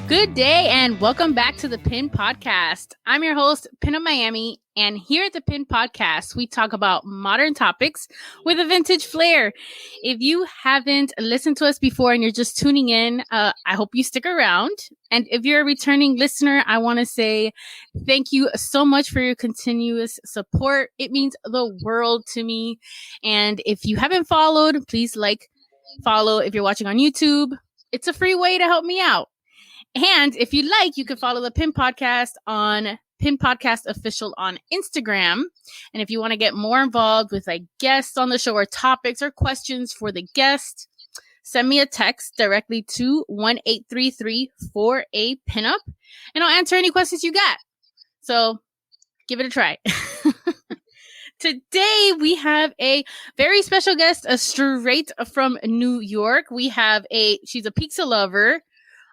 Good day and welcome back to the Pin Podcast. I'm your host, PinUp Miami, and here at the Pin Podcast, we talk about modern topics with a vintage flair. If you haven't listened to us before and you're just tuning in, I hope you stick around. And if you're a returning listener, I want to say thank you so much for your continuous support. It means the world to me. And if you haven't followed, please follow if you're watching on YouTube. It's a free way to help me out. And if you like, you can follow the Pin Podcast on Pin Podcast Official on Instagram. And if you want to get more involved with guests on the show or topics or questions for the guest, send me a text directly to 1-833-4A-PinUp and I'll answer any questions you got. So give it a try. Today, we have a very special guest, straight from New York. She's a pizza lover,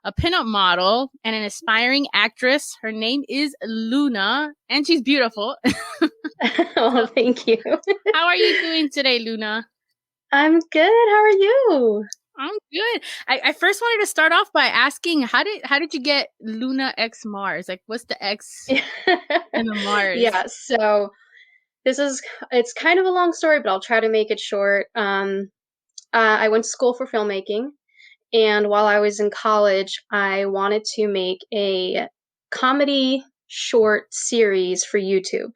a pinup model, and an aspiring actress. Her name is Luna, and she's beautiful. Oh, thank you. How are you doing today, Luna? I'm good. How are you? I'm good. I first wanted to start off by asking, how did you get Luna X Mars? What's the X and the Mars? Yeah, so it's kind of a long story, but I'll try to make it short. I went to school for filmmaking. And while I was in college, I wanted to make a comedy short series for YouTube.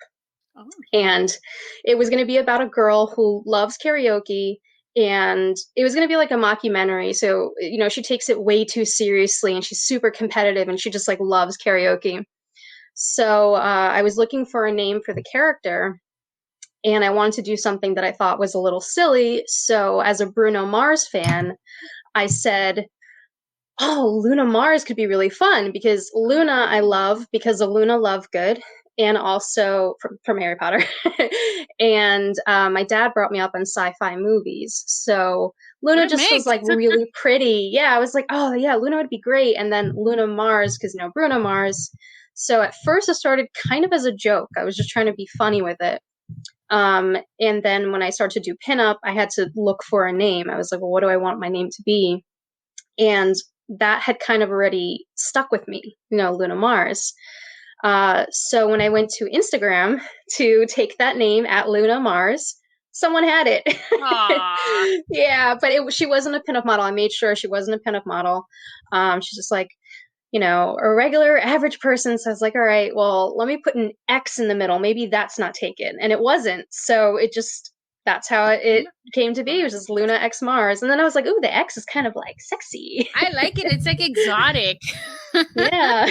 Oh. And it was going to be about a girl who loves karaoke, and it was going to be like a mockumentary. So, she takes it way too seriously, and she's super competitive, and she just loves karaoke. So I was looking for a name for the character, and I wanted to do something that I thought was a little silly. So as a Bruno Mars fan, I said, oh, Luna Mars could be really fun, because Luna I love because of Luna Lovegood, and also from Harry Potter. And my dad brought me up on sci-fi movies. So Luna just was really pretty. Yeah, I was like, oh yeah, Luna would be great. And then Luna Mars, because Bruno Mars. So at first it started kind of as a joke. I was just trying to be funny with it. And then when I started to do pinup, I had to look for a name. I was like, well, what do I want my name to be? And that had kind of already stuck with me, Luna Mars. So when I went to Instagram to take that name at Luna Mars, someone had it. Yeah, but she wasn't a pinup model. I made sure she wasn't a pinup model. She's just a regular average person. So I was like, all right, well, let me put an X in the middle. Maybe that's not taken. And it wasn't. So that's how it came to be. It was just Luna X Mars. And then I was like, ooh, the X is kind of sexy. I like it. It's exotic. Yeah.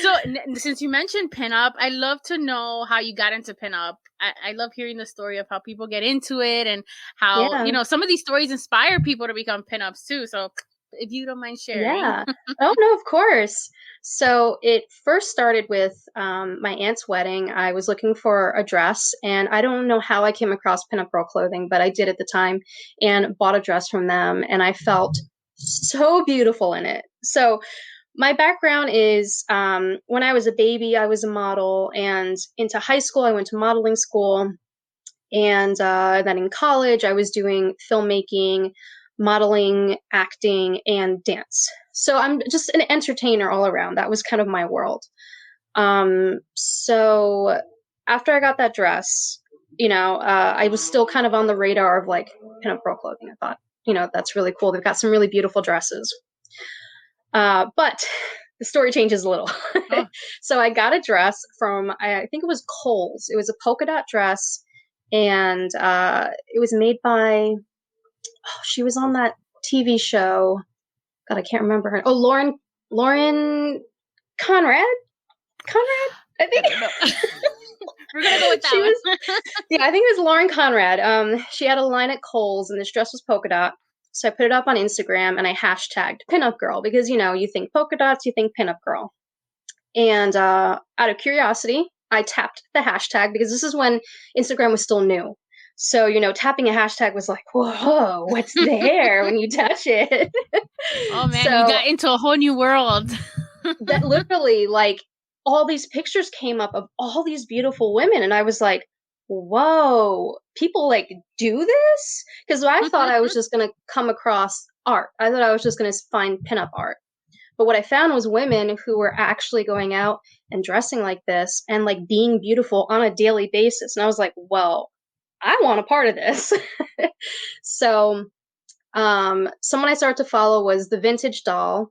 So since you mentioned pinup, I love to know how you got into pinup. I love hearing the story of how people get into it and how, some of these stories inspire people to become pinups too. So if you don't mind sharing. Yeah. Oh, no, of course. So it first started with my aunt's wedding. I was looking for a dress, and I don't know how I came across Pinup Girl clothing, but I did at the time and bought a dress from them, and I felt so beautiful in it. So my background is when I was a baby, I was a model, and into high school, I went to modeling school, and then in college, I was doing filmmaking, modeling, acting, and dance. So I'm just an entertainer all around. That was kind of my world. So after I got that dress, I was still kind of on the radar of pinup girl clothing. I thought, that's really cool. They've got some really beautiful dresses. But the story changes a little. Oh. So I got a dress from, I think it was Kohl's. It was a polka dot dress, and it was made by, she was on that TV show. God, I can't remember her. Oh, Lauren Conrad, I think. We're gonna go with that one. Yeah, I think it was Lauren Conrad. She had a line at Kohl's, and this dress was polka dot. So I put it up on Instagram, and I hashtagged pinup girl, because you think polka dots, you think pinup girl. And out of curiosity, I tapped the hashtag, because this is when Instagram was still new. So, tapping a hashtag was like, whoa, what's there when you touch it? Oh, man, you got into a whole new world. That literally, all these pictures came up of all these beautiful women. And I was like, whoa, people like do this? Because I thought I was just going to come across art. I thought I was just going to find pinup art. But what I found was women who were actually going out and dressing like this and like being beautiful on a daily basis. And I was like, well, I want a part of this. So someone I started to follow was the Vintage Doll,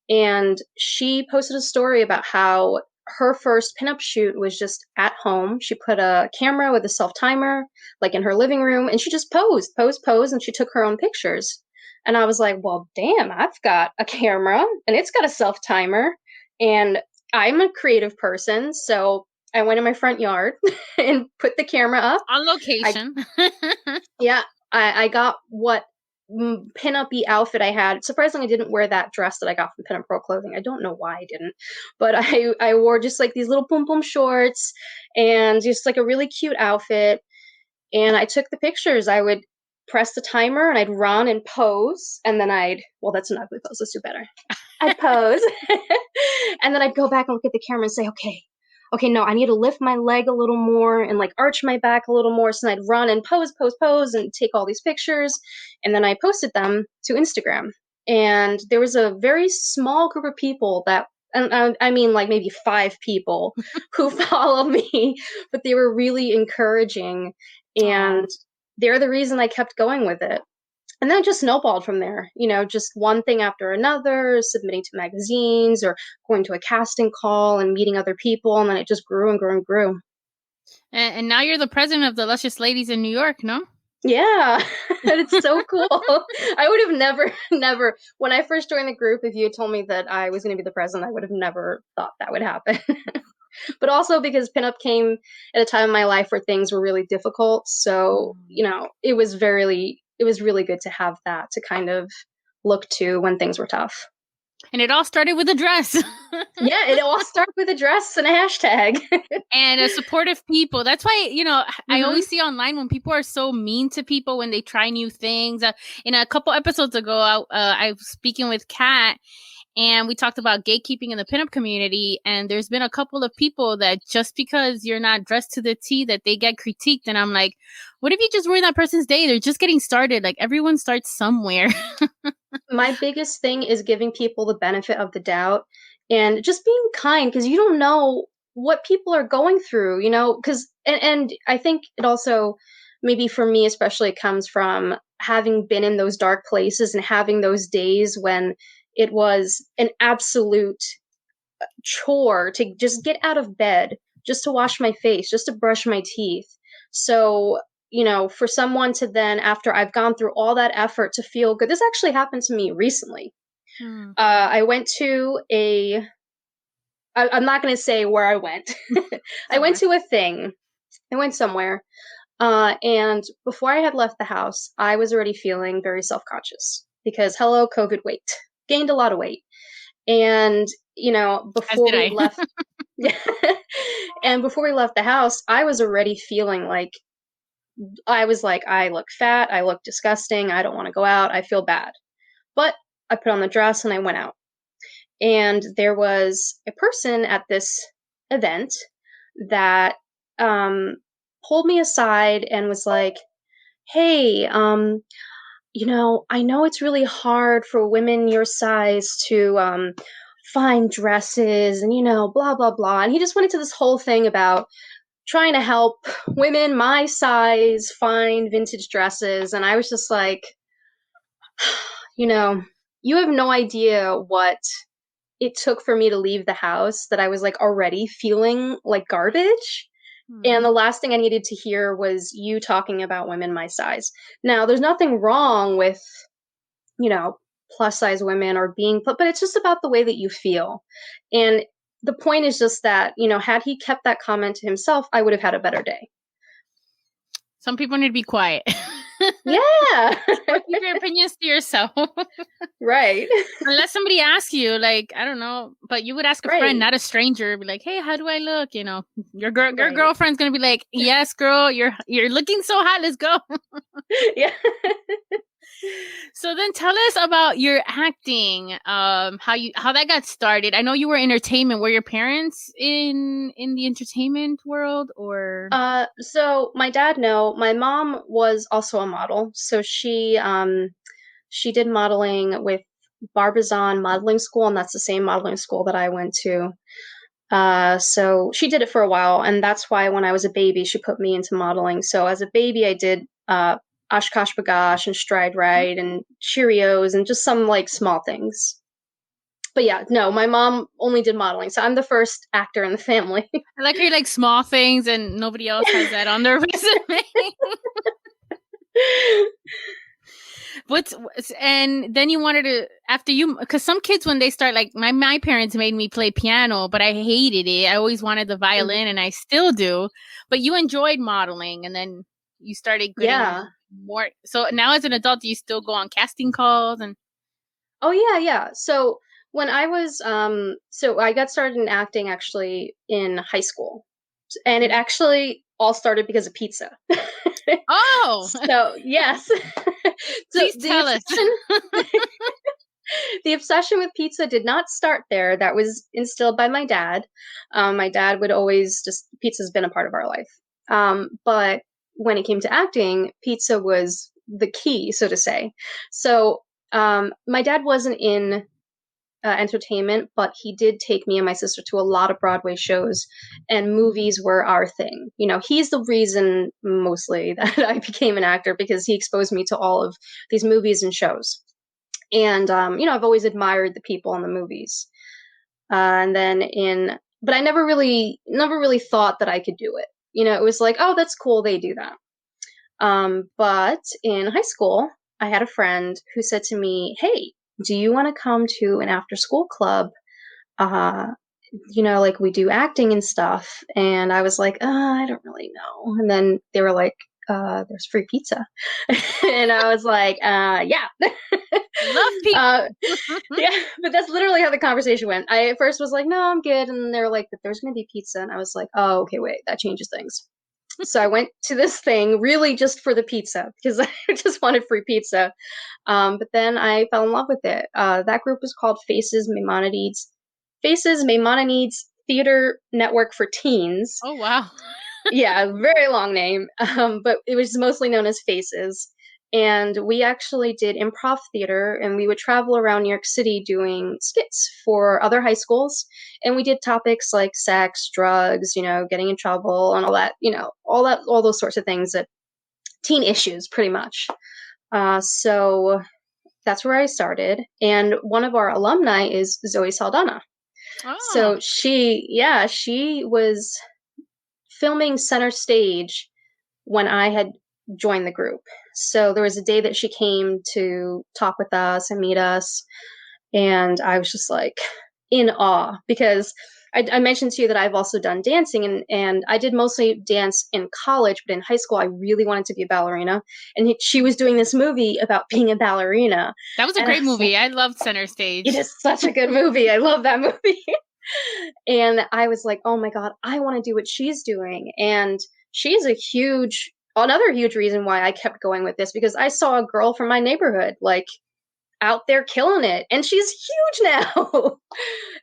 and she posted a story about how her first pinup shoot was just at home. She put a camera with a self-timer like in her living room, and she just posed, and she took her own pictures. And I was like, well, damn, I've got a camera and it's got a self-timer, and I'm a creative person, so I went in my front yard and put the camera up. On location. I got what pin-up-y outfit I had. Surprisingly, I didn't wear that dress that I got from Pin-Up Pro Clothing. I don't know why I didn't, but I wore just like these little pom-pom shorts and just like a really cute outfit. And I took the pictures. I would press the timer and I'd run and pose, and then well, that's an ugly pose. Let's do better. I'd pose, and then I'd go back and look at the camera and say, okay, no, I need to lift my leg a little more and like arch my back a little more. So I'd run and pose and take all these pictures. And then I posted them to Instagram. And there was a very small group of people that, and I mean like maybe 5 people who followed me, but they were really encouraging. And they're the reason I kept going with it. And then it just snowballed from there, just one thing after another, submitting to magazines or going to a casting call and meeting other people. And then it just grew and grew and grew. And now you're the president of the Luscious Ladies in New York, no? Yeah, it's so cool. I would have never, when I first joined the group, if you had told me that I was going to be the president, I would have never thought that would happen. But also because pinup came at a time in my life where things were really difficult. So, it was really good to have that to kind of look to when things were tough. And it all started with a dress. Yeah, it all started with a dress and a hashtag. And a supportive people. That's why, I always see online when people are so mean to people when they try new things. In a couple episodes ago, I was speaking with Kat, and we talked about gatekeeping in the pinup community. And there's been a couple of people that just because you're not dressed to the T that they get critiqued. And I'm like, what if you just ruin that person's day? They're just getting started. Like, everyone starts somewhere. My biggest thing is giving people the benefit of the doubt and just being kind, because you don't know what people are going through, because, and I think it also, maybe for me especially, comes from having been in those dark places and having those days when it was an absolute chore to just get out of bed, just to wash my face, just to brush my teeth. So, for someone to then, after I've gone through all that effort, to feel good. This actually happened to me recently. I went to I'm not going to say where I went. I went to a thing. I went somewhere. And before I had left the house, I was already feeling very self-conscious because, hello, COVID weight. Gained a lot of weight. And, before we left, and before we left the house, I was already feeling like, I look fat, I look disgusting, I don't want to go out, I feel bad. But I put on the dress and I went out. And there was a person at this event that pulled me aside and was like, hey, I know it's really hard for women your size to find dresses and, blah, blah, blah. And he just went into this whole thing about trying to help women my size find vintage dresses. And I was just like, you have no idea what it took for me to leave the house, that I was like already feeling like garbage. And the last thing I needed to hear was you talking about women my size. Now, there's nothing wrong with, plus size women or being, but it's just about the way that you feel. And the point is just that, had he kept that comment to himself, I would have had a better day. Some people need to be quiet. Yeah. Keep your opinions to yourself. Right. Unless somebody asks you, like, I don't know, but you would ask a friend, not a stranger. Be like, hey, how do I look? Your girlfriend's going to be like, yes, girl, you're looking so hot. Let's go. Yeah. So then tell us about your acting. How that got started. I know you were entertainment. Were your parents in the entertainment world or So my dad, no. My mom was also a model. So she did modeling with Barbizon Modeling School, and that's the same modeling school that I went to. So she did it for a while, and that's why when I was a baby, she put me into modeling. So as a baby, I did Oshkosh Bagosh and Stride Ride and Cheerios and just some like small things. But yeah, no, my mom only did modeling, so I'm the first actor in the family. I like how you like small things and nobody else has that on their resume. And then you wanted to after you because some kids when they start like my parents made me play piano, but I hated it. I always wanted the violin, and I still do. But you enjoyed modeling, and then you started getting Yeah. more. So now as an adult, do you still go on casting calls and? Oh yeah. So when I was so I got started in acting actually in high school. And it actually all started because of pizza. Oh, So, yes. So please tell us. the obsession with pizza did not start there. That was instilled by my dad. My dad would always just pizza's been a part of our life. But when it came to acting, pizza was the key, so to say. So, my dad wasn't in entertainment, but he did take me and my sister to a lot of Broadway shows, and movies were our thing. You know, he's the reason mostly that I became an actor because he exposed me to all of these movies and shows. And you know, I've always admired the people in the movies. And then but I never really thought that I could do it. You know, it was like, oh, that's cool, they do that. But in high school, I had a friend who said to me, "Hey, do you want to come to an after school club? Uh, you know, like we do acting and stuff." And I was like, I don't really know. And then they were like, there's free pizza. And I was like, yeah. Love pizza. Yeah, but that's literally how the conversation went. I at first was like, no, I'm good. And they were like, but there's going to be pizza. And I was like, oh, okay, wait, that changes things. So I went to this thing really just for the pizza because I just wanted free pizza. But then I fell in love with it. That group was called Faces Maimonides Theater Network for Teens. Oh wow. Yeah, very long name, but it was mostly known as Faces. And we actually did improv theater, and we would travel around New York City doing skits for other high schools. And we did topics like sex, drugs, you know, getting in trouble, and all that, you know, all those sorts of things that teen issues, pretty much. So that's where I started. And one of our alumni is Zoe Saldana. Oh. So she was filming center stage when I had joined the group. So there was a day that she came to talk with us and meet us, and I was just like in awe because I mentioned to you that I've also done dancing, and I did mostly dance in college, but in high school I really wanted to be a ballerina, and she was doing this movie about being a ballerina. That was a And great I was like, movie. I loved Center Stage. it is such a good movie. I love that movie. And I was like, oh my God, I want to do what she's doing. And she's another huge reason why I kept going with this because I saw a girl from my neighborhood, like out there killing it. And she's huge now.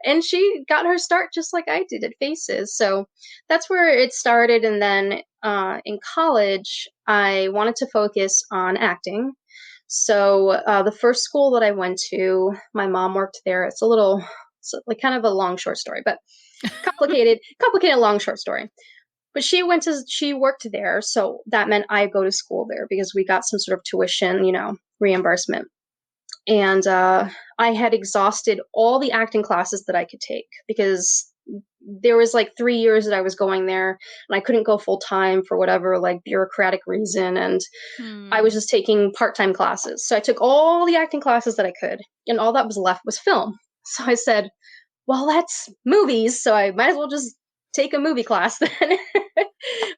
And she got her start just like I did at Faces. So that's where it started. And then in college, I wanted to focus on acting. So the first school that I went to, my mom worked there. It's like kind of a long short story, but complicated long short story. But she worked there, so that meant I go to school there because we got some sort of tuition, you know, reimbursement. And I had exhausted all the acting classes that I could take because there was like 3 years that I was going there and I couldn't go full time for whatever like bureaucratic reason. And I was just taking part-time classes. So I took all the acting classes that I could, and all that was left was film. So I said, well, that's movies, so I might as well just take a movie class then.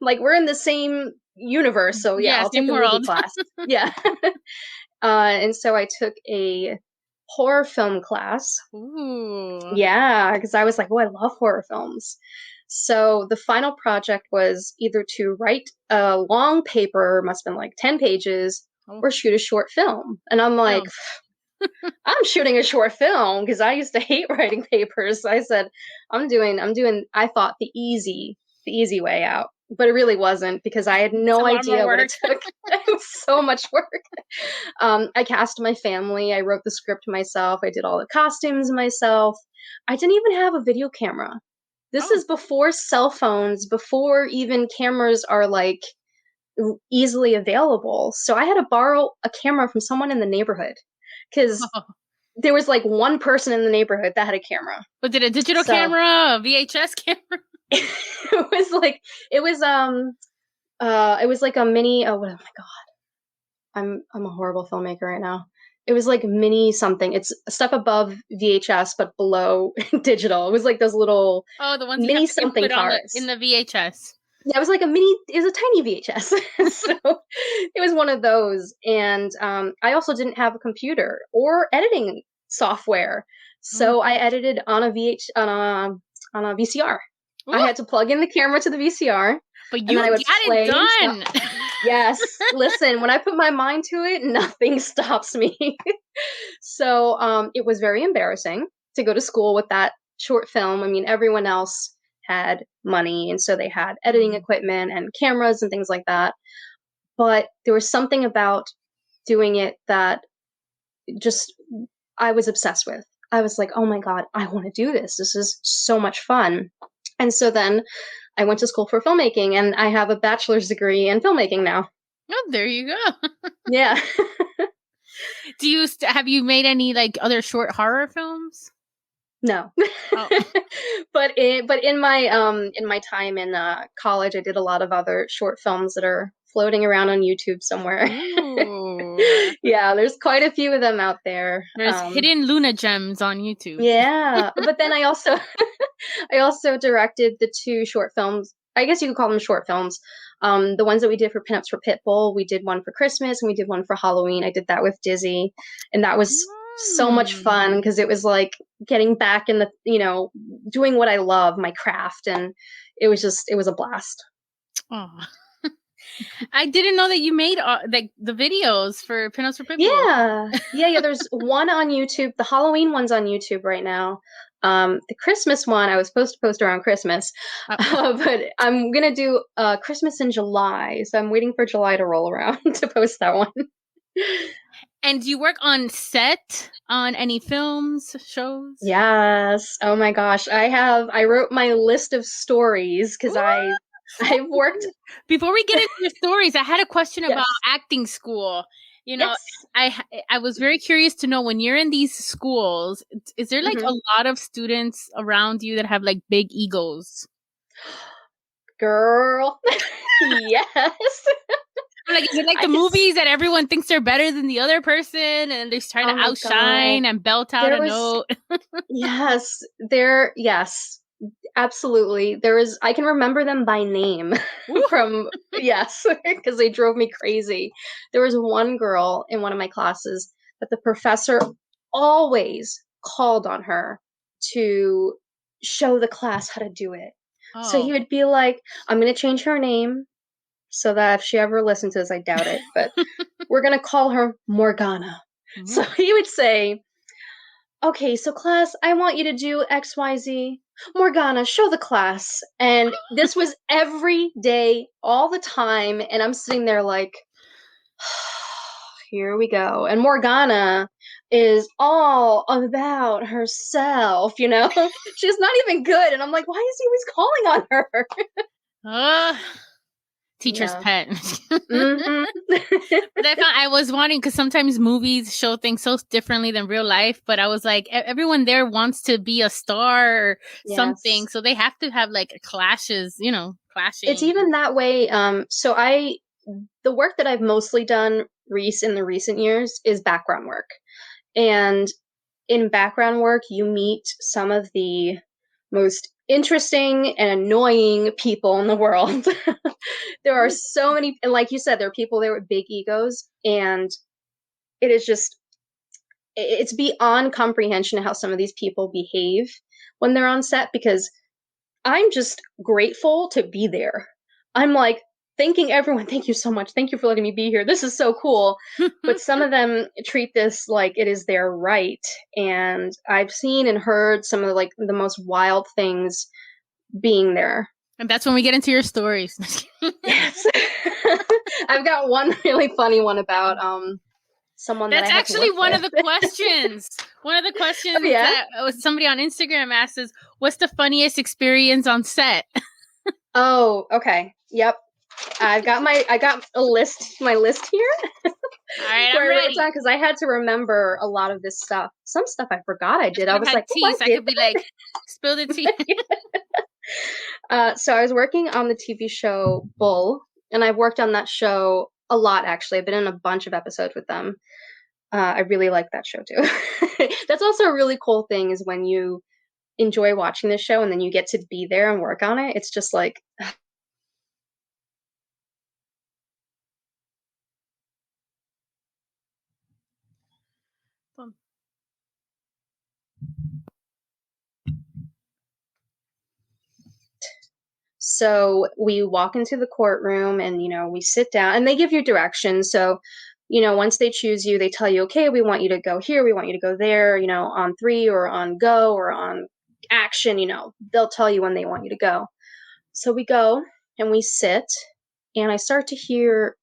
Like, we're in the same universe, so yeah, Yeah, I'll take same a movie world. class. Yeah. And so I took a horror film class. Ooh. Yeah, because I was like, oh, I love horror films. So the final project was either to write a long paper, must have been like 10 pages, Oh, or shoot a short film. And I'm like, film. I'm shooting a short film because I used to hate writing papers. I said, I thought the easy way out, but it really wasn't because I had It's a no lot more idea what it work. took. It was so much work. I cast my family. I wrote the script myself. I did all the costumes myself. I didn't even have a video camera. This Oh. is before cell phones, before even cameras are like easily available. So I had to borrow a camera from someone in the neighborhood because there was like one person in the neighborhood that had a camera. Was it a digital So camera, a VHS camera? it was like it was like a mini. Oh my god, I'm a horrible filmmaker right now. It was like mini something. It's a step above VHS but below digital. It was like those little Oh, the ones you mini have to something put on cards. in the VHS. Yeah, it was like it was a tiny VHS. So it was one of those. And I also didn't have a computer or editing software. Mm. So I edited on on a VCR. I Ooh, had to plug in the camera to the VCR but and you then I would got it play stuff. done. Yes, listen, when I put my mind to it, nothing stops me. So it was very embarrassing to go to school with that short film. I mean, everyone else had money, and so they had editing Mm. equipment and cameras and things like that. But there was something about doing it that just I was obsessed with. I was like, oh my God, I want to do this. This is so much fun. And so then I went to school for filmmaking, and I have a bachelor's degree in filmmaking now. Oh, there you go. Yeah. Do you have you made any like other short horror films? No. Oh. But in my time in college, I did a lot of other short films that are floating around on YouTube somewhere. Ooh. Yeah, there's quite a few of them out there. There's hidden Luna gems on YouTube. Yeah, but then I also I also directed the two short films. I guess you could call them short films. The ones that we did for Pinups for Pitbull, we did one for Christmas and we did one for Halloween. I did that with Dizzy, and that was so much fun Mm. because it was like getting back in the, doing what I love, my craft, and it was a blast. Oh. I didn't know that you made like the videos for Pinups for Pitbull. Yeah. There's one on YouTube. The Halloween one's on YouTube right now. The Christmas one I was supposed to post around Christmas, but I'm gonna do Christmas in July, so I'm waiting for July to roll around to post that one. And do you work on set on any films, shows? Yes. Oh my gosh, I wrote my list of stories because I've worked. Before we get into your stories, I had a question Yes. about acting school. You know, Yes. I was very curious to know when you're in these schools, is there like Mhm. a lot of students around you that have like big egos? Girl. Yes. Like, is it like I the can movies that everyone thinks they're better than the other person and they're trying Oh to my outshine God. and belt out There a was note? yes, absolutely. I can remember them by name Ooh. from, yes, because they drove me crazy. There was one girl in one of my classes that the professor always called on her to show the class how to do it. So he Oh. would be like, I'm going to change her name so that if she ever listens to this, I doubt it, but we're going to call her Morgana. So he would say, okay, so class, I want you to do XYZ. Morgana, show the class. And this was every day, all the time. And I'm sitting there like, here we go. And Morgana is all about herself, She's not even good. And I'm like, why is he always calling on her? Teacher's Yeah. pet. Hmm. But I was wondering because sometimes movies show things so differently than real life. But I was like, everyone there wants to be a star or something, Yes. so they have to have like clashes, clashing. It's even that way. The work that I've mostly done in the recent years is background work. And in background work, you meet some of the most interesting and annoying people in the world. There are so many, and like you said, there are people there with big egos, and it is just, it's beyond comprehension how some of these people behave when they're on set because I'm just grateful to be there. I'm like, thanking everyone. Thank you so much. Thank you for letting me be here. This is so cool. But some of them treat this like it is their right. And I've seen and heard some of the most wild things being there. And that's when we get into your stories. Yes. I've got one really funny one about someone that's that I actually one of the questions. One of the questions that somebody on Instagram asked is, what's the funniest experience on set? Oh, okay. Yep. I got my list here. All right, I'm ready. Because I had to remember a lot of this stuff. Some stuff I forgot I did. I was like, tea, so I could be like, spill the tea. So I was working on the TV show Bull, and I've worked on that show a lot, actually. I've been in a bunch of episodes with them. I really like that show, too. That's also a really cool thing, is when you enjoy watching this show and then you get to be there and work on it. It's just like... So we walk into the courtroom and, we sit down and they give you directions. So, once they choose you, they tell you, okay, we want you to go here. We want you to go there, on 3 or on go or on action, they'll tell you when they want you to go. So we go and we sit and I start to hear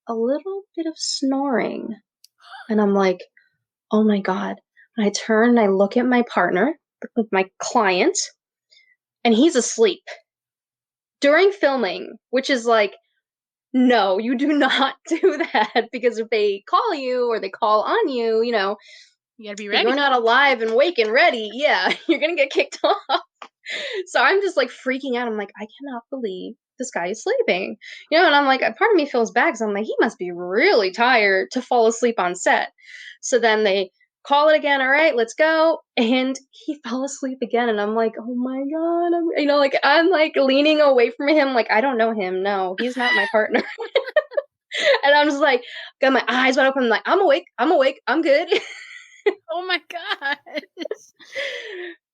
a little bit of snoring. And I'm like, oh my God. And I turn and I look at my partner, my client, and he's asleep. During filming, which is like, no, you do not do that, because if they call you or they call on you, you gotta be ready. If you're not alive and awake and ready, yeah, you're gonna get kicked off. So I'm just like freaking out. I'm like, I cannot believe this guy is sleeping, and I'm like, part of me feels bad because I'm like, he must be really tired to fall asleep on set. So then they call it again. All right, let's go. And he fell asleep again. And I'm like, oh my God. I'm like leaning away from him. Like, I don't know him. No, he's not my partner. And I'm just like, got my eyes wide open. I'm like, I'm awake. I'm good. Oh my God.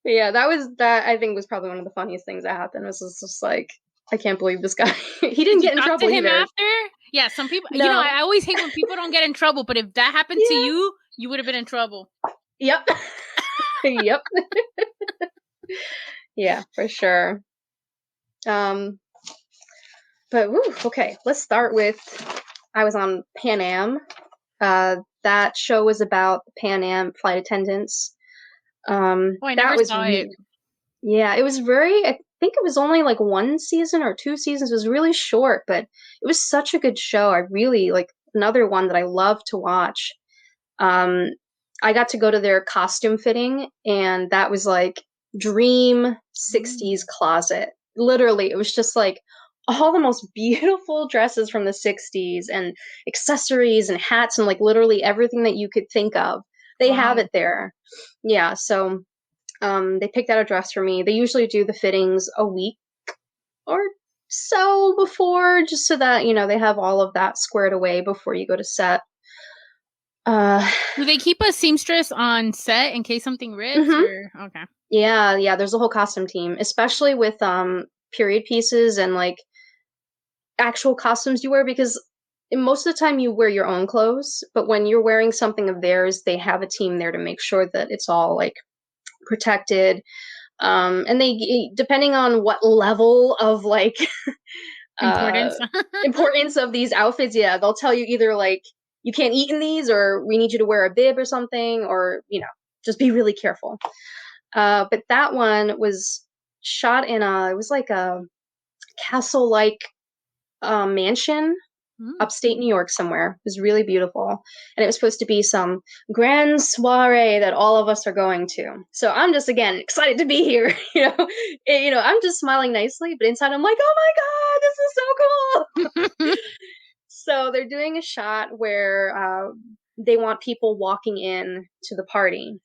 Yeah, that I think was probably one of the funniest things that happened. It was just like, I can't believe this guy. He didn't get in trouble either. After? Yeah, some people, no. I always hate when people don't get in trouble, but if that happened to you, you would have been in trouble. Yep. Yep. Yeah, for sure. But okay, let's start with, I was on Pan Am. That show was about Pan Am flight attendants. I never saw it. Yeah, it was I think it was only like 1 season or 2 seasons. It was really short, but it was such a good show. I really another one that I love to watch. I got to go to their costume fitting, and that was like dream 60s closet. Literally, it was just like all the most beautiful dresses from the 60s and accessories and hats and literally everything that you could think of. They have it there. Yeah, so they picked out a dress for me. They usually do the fittings a week or so before, just so that, they have all of that squared away before you go to set. Do they keep a seamstress on set in case something rips? Mm-hmm. Okay. Yeah. There's a whole costume team, especially with period pieces and actual costumes you wear, because most of the time you wear your own clothes, but when you're wearing something of theirs, they have a team there to make sure that it's all protected. And they, depending on what level of importance of these outfits, they'll tell you either you can't eat in these, or we need you to wear a bib or something, or just be really careful. But that one was shot in it was like a castle mansion upstate New York somewhere. It was really beautiful, and it was supposed to be some grand soiree that all of us are going to. So I'm just again excited to be here. I'm just smiling nicely, but inside I'm like, oh my God, this is so cool. So they're doing a shot where they want people walking in to the party,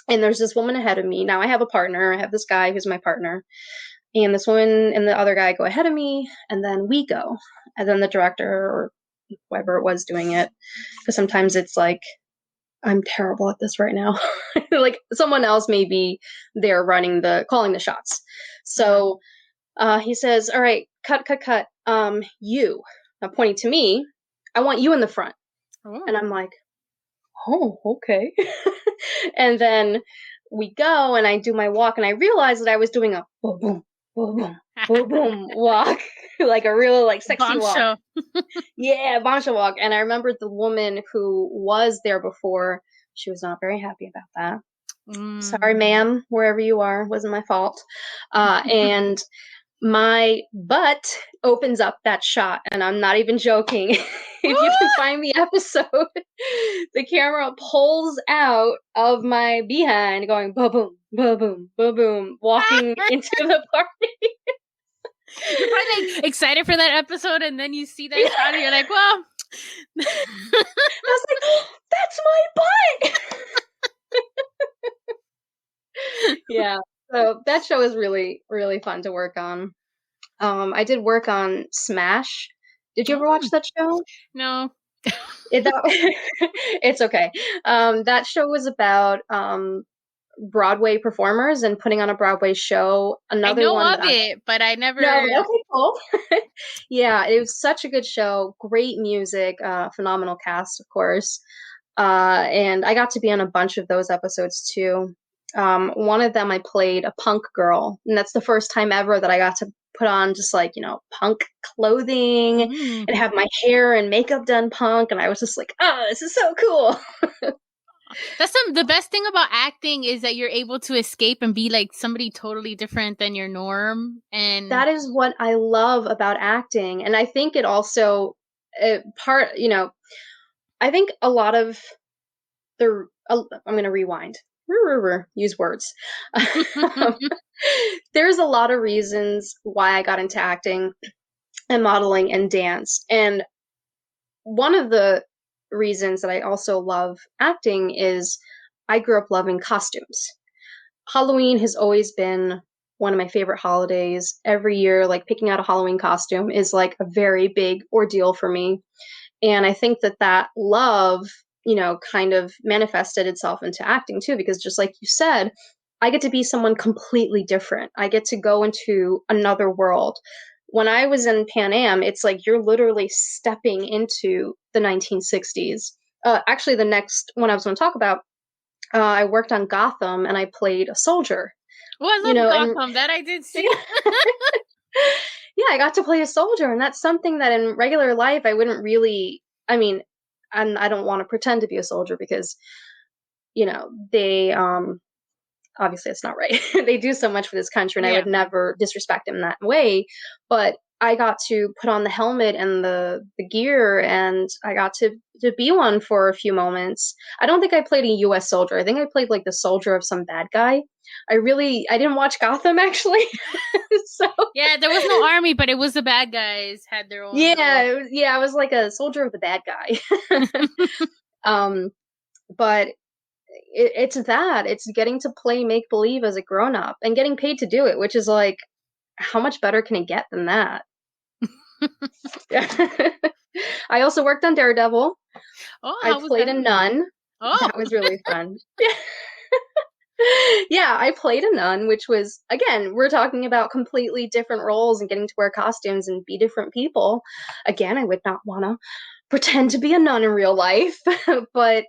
and there's this woman ahead of me. Now I have a partner. I have this guy who's my partner. And this woman and the other guy go ahead of me, and then we go. And then the director or whoever it was doing it, because sometimes it's I'm terrible at this right now. Someone else may be there calling the shots. So he says, all right, cut. you, now pointing to me, I want you in the front. Oh. And I'm like, oh, okay. And then we go and I do my walk and I realized that I was doing a boom, boom, boom, boom, boom, boom walk, like a real like sexy walk. Yeah, bombshell walk. And I remembered the woman who was there before. She was not very happy about that. Sorry, ma'am, wherever you are, wasn't my fault. And my butt opens up that shot, and I'm not even joking. If you can find the episode, the camera pulls out of my behind going ba-boom, ba-boom, ba-boom, walking into the party. You're probably like excited for that episode, and then you see that shot, and you're like, well. I was like, oh, that's my butt! Yeah, so that show is really, really fun to work on. I did work on Smash. Did you ever watch that show? No. It's okay. That show was about Broadway performers and putting on a Broadway show. Another I know one of it, but I never. No, okay, cool. Yeah, it was such a good show. Great music, phenomenal cast, of course. And I got to be on a bunch of those episodes too. One of them I played a punk girl, and that's the first time ever that I got to put on just like, punk clothing and have my hair and makeup done punk, and I was just like, oh, this is so cool. That's the best thing about acting is that you're able to escape and be like somebody totally different than your norm. And that is what I love about acting. And I think it also I think a lot of I'm going to rewind. Use words. There's a lot of reasons why I got into acting and modeling and dance. And one of the reasons that I also love acting is I grew up loving costumes. Halloween has always been one of my favorite holidays. Every year, like picking out a Halloween costume is like a very big ordeal for me. And I think that love, kind of manifested itself into acting too, because just like you said, I get to be someone completely different. I get to go into another world. When I was in Pan Am, it's like you're literally stepping into the 1960s. Actually, the next one I was going to talk about, I worked on Gotham and I played a soldier. Oh, I love Gotham. That I did see. Yeah, I got to play a soldier, and that's something that in regular life I wouldn't really. I mean, and I don't want to pretend to be a soldier because, they obviously it's not right. They do so much for this country, and I would never disrespect them that way. But I got to put on the helmet and the gear, and I got to be one for a few moments. I don't think I played a U.S. soldier. I think I played like the soldier of some bad guy. I didn't watch Gotham actually. So yeah, there was no army, but it was the bad guys had their own. Yeah, I was like a soldier of the bad guy. But it's getting to play make believe as a grown up and getting paid to do it, which is like, how much better can it get than that? I also worked on Daredevil. I played a nun. Oh, that was really fun. Yeah, I played a nun, which was, again, we're talking about completely different roles and getting to wear costumes and be different people. Again, I would not want to pretend to be a nun in real life, but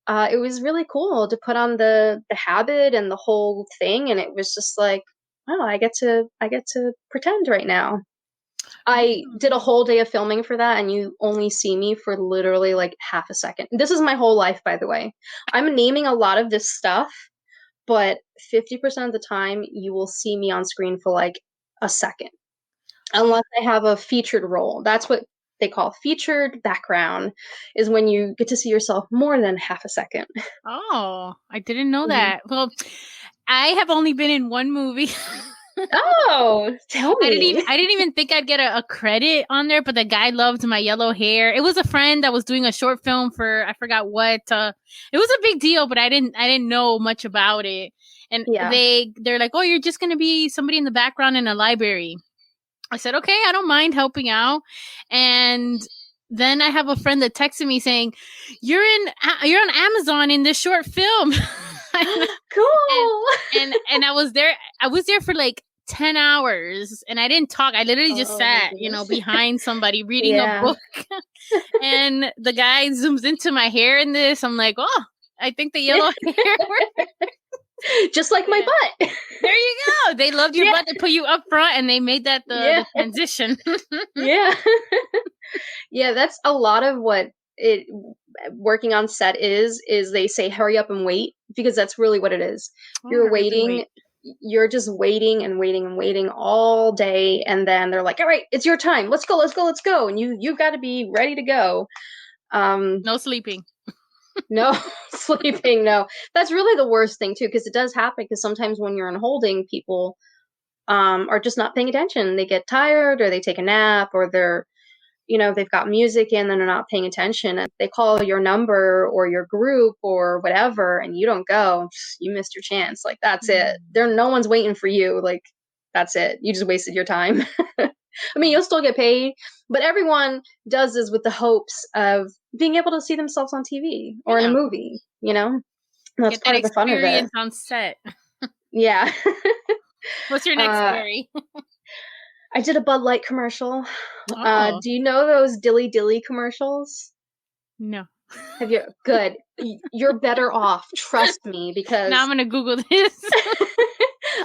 it was really cool to put on the habit and the whole thing, and it was just like, oh, I get to pretend right now. I did a whole day of filming for that, and you only see me for literally like half a second. This is my whole life, by the way. I'm naming a lot of this stuff, but 50% of the time you will see me on screen for like a second, unless I have a featured role. That's what they call featured background, is when you get to see yourself more than half a second. Oh, I didn't know that. Well, I have only been in one movie. Oh, tell me. I didn't even think I'd get a credit on there, but the guy loved my yellow hair. It was a friend that was doing a short film for, I forgot what. It was a big deal, but I didn't know much about it. And they're like, oh, you're just going to be somebody in the background in a library. I said, okay, I don't mind helping out. And then I have a friend that texted me saying, you're on Amazon in this short film. Cool. And I was there for like 10 hours and I didn't talk. I literally just Oh my sat, goodness. behind somebody reading a Yeah. book. And the guy zooms into my hair in this. I'm like, oh, I think the yellow hair worked. Just like my butt. There you go. They loved your Yeah. butt. They put you up front and they made that the transition. Yeah. Yeah, that's a lot of what it working on set is they say hurry up and wait, because that's really what it is. Oh, You're hurry up and waiting, wait. you're just waiting and waiting and waiting all day, and then they're like, all right, it's your time. Let's go, let's go, let's go. And you've got to be ready to go. No sleeping. No sleeping, no. That's really the worst thing too, because it does happen, because sometimes when you're in holding, people are just not paying attention. They get tired, or they take a nap, or they've got music in and they're not paying attention, and they call your number or your group or whatever, and you don't go. You missed your chance. Like, that's it. No one's waiting for you. Like, that's it. You just wasted your time. I mean, you'll still get paid, but everyone does this with the hopes of being able to see themselves on TV or in a movie, And that's Get part that of the fun of it. experience on set. Yeah. What's your next story? I did a Bud Light commercial. Oh. Do you know those Dilly Dilly commercials? No. Have you? Good. You're better off. Trust me, because Now I'm going to Google this.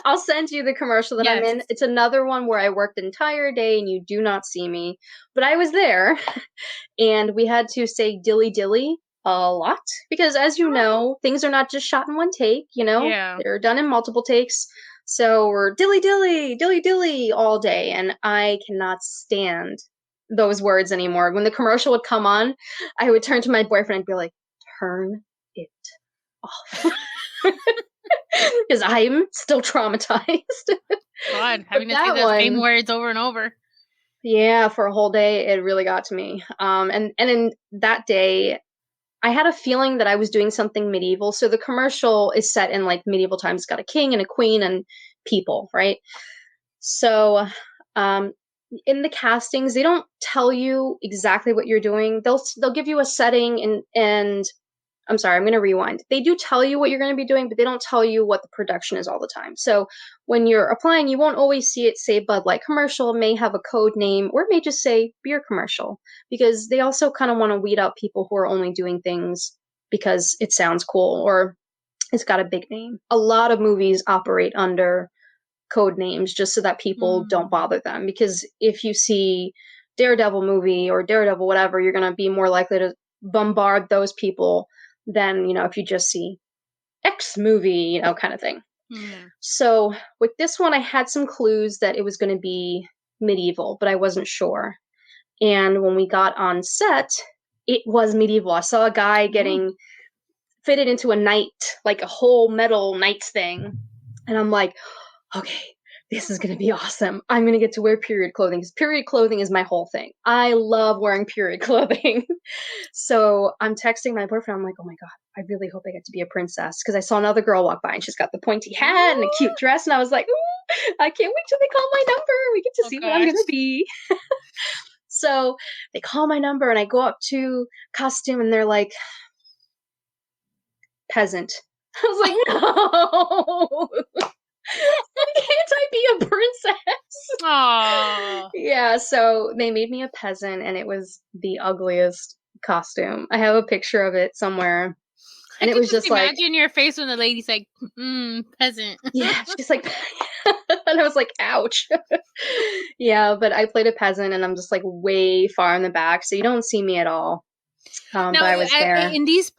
I'll send you the commercial that I'm in. It's another one where I worked the entire day and you do not see me, but I was there, and we had to say dilly dilly a lot, because, as you know, things are not just shot in one take, Yeah. They're done in multiple takes. So we're dilly dilly, dilly dilly all day, and I cannot stand those words anymore. When the commercial would come on, I would turn to my boyfriend and be like, turn it off. Because I'm still traumatized. God, having to say the same words over and over. Yeah, for a whole day, it really got to me. And in that day, I had a feeling that I was doing something medieval. So the commercial is set in like medieval times. It's got a king and a queen and people, right? So in the castings, they don't tell you exactly what you're doing. They'll give you a setting, and I'm sorry, I'm going to rewind. They do tell you what you're going to be doing, but they don't tell you what the production is all the time. So when you're applying, you won't always see it say Bud Light commercial. It may have a code name, or it may just say beer commercial, because they also kind of want to weed out people who are only doing things because it sounds cool or it's got a big name. A lot of movies operate under code names just so that people don't bother them, because if you see Daredevil movie or Daredevil whatever, you're going to be more likely to bombard those people than, if you just see X movie, kind of thing. So with this one, I had some clues that it was going to be medieval, but I wasn't sure. And when we got on set, it was medieval. I saw a guy getting fitted into a knight, like a whole metal knight's thing. And I'm like, okay, this is going to be awesome. I'm going to get to wear period clothing, because period clothing is my whole thing. I love wearing period clothing. So I'm texting my boyfriend. I'm like, oh my God, I really hope I get to be a princess, because I saw another girl walk by and she's got the pointy hat and a cute dress. And I was like, ooh, I can't wait till they call my number. We get to see what I'm going to be. So they call my number and I go up to costume and they're like, peasant. I was like, no. Can't I be a princess? Aww. Yeah, so they made me a peasant, and it was the ugliest costume. I have a picture of it somewhere. And it was just like, imagine your face when the lady's like, peasant. Yeah, she's like, and I was like, ouch. Yeah, but I played a peasant, and I'm just like way far in the back, so you don't see me at all. Now, but I was there. In these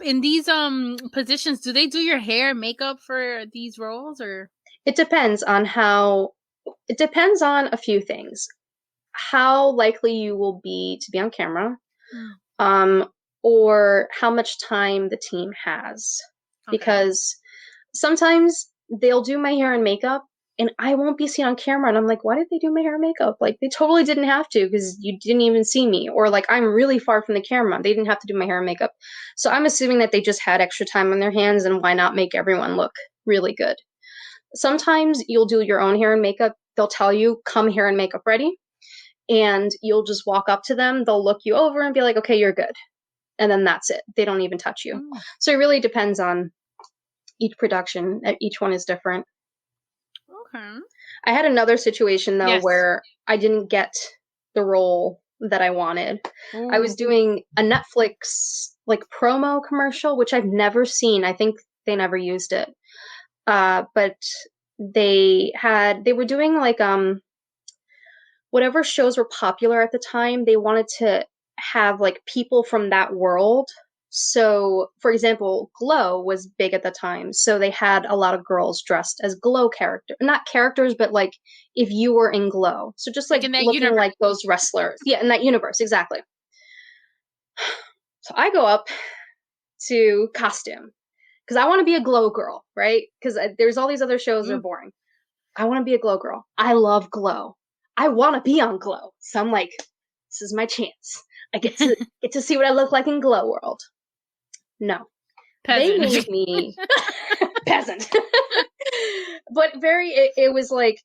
positions, do they do your hair and makeup for these roles, or? It depends on a few things. How likely you will be to be on camera, or how much time the team has. Okay. Because sometimes they'll do my hair and makeup, and I won't be seen on camera, and I'm like, why did they do my hair and makeup? Like, they totally didn't have to, because you didn't even see me. Or like, I'm really far from the camera. They didn't have to do my hair and makeup. So I'm assuming that they just had extra time on their hands, and why not make everyone look really good? Sometimes you'll do your own hair and makeup. They'll tell you, come hair and makeup ready. And you'll just walk up to them. They'll look you over and be like, okay, you're good. And then that's it. They don't even touch you. So it really depends on each production. Each one is different. Okay. I had another situation though Yes. where I didn't get the role that I wanted. I was Ooh. doing a Netflix like promo commercial, which I've never seen. I think they never used it. But they were doing like whatever shows were popular at the time, they wanted to have like people from that world. So, for example, Glow was big at the time, so they had a lot of girls dressed as Glow characters, not characters, but like if you were in Glow. So just Like like in that looking universe. like those wrestlers. Yeah, in that universe, exactly. So I go up to costume because I want to be a Glow girl, right? Because there's all these other shows that are Ooh. boring. I want to be a Glow girl. I love Glow. I want to be on Glow. So I'm like, this is my chance. I get to see what I look like in Glow World. No, they Peasant. made me peasant, but it was like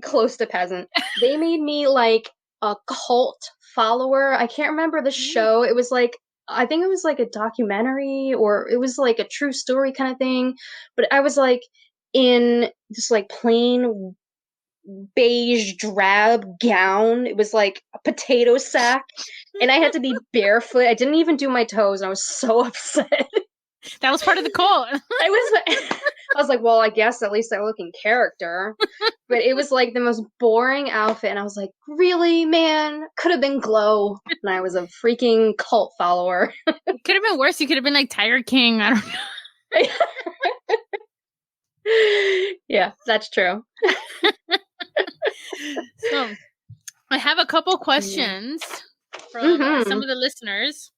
close to peasant. They made me like a cult follower. I can't remember the show. It was like I think it was like a documentary or it was like a true story kind of thing. But I was like in just like plain beige drab gown. It was like a potato sack. And I had to be barefoot. I didn't even do my toes. And I was so upset. That was part of the cult. I was like, well, I guess at least I look in character. But it was like the most boring outfit. And I was like, really, man? Could have been Glow. And I was a freaking cult follower. It could have been worse. You could have been like Tiger King. I don't know. Yeah, that's true. So I have a couple questions from some of the listeners.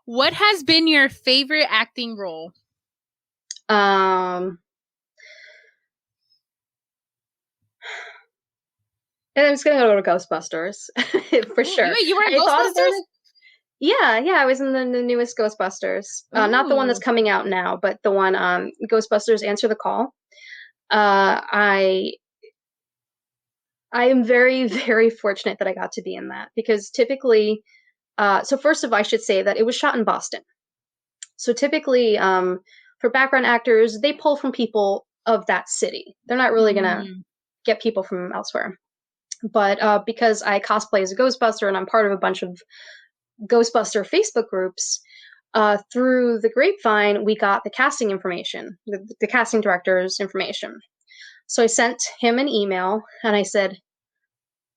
What has been your favorite acting role? And I'm just gonna go to Ghostbusters for sure. You were in I thought about Ghostbusters? it. Yeah, I was in the newest Ghostbusters. Not the one that's coming out now, but the one Ghostbusters Answer the Call. I am very, very fortunate that I got to be in that because typically, so first of all, I should say that it was shot in Boston. So typically, for background actors, they pull from people of that city. They're not really gonna get people from elsewhere. But because I cosplay as a Ghostbuster and I'm part of a bunch of Ghostbuster Facebook groups, through the grapevine, we got the casting information, the casting director's information. So I sent him an email and I said,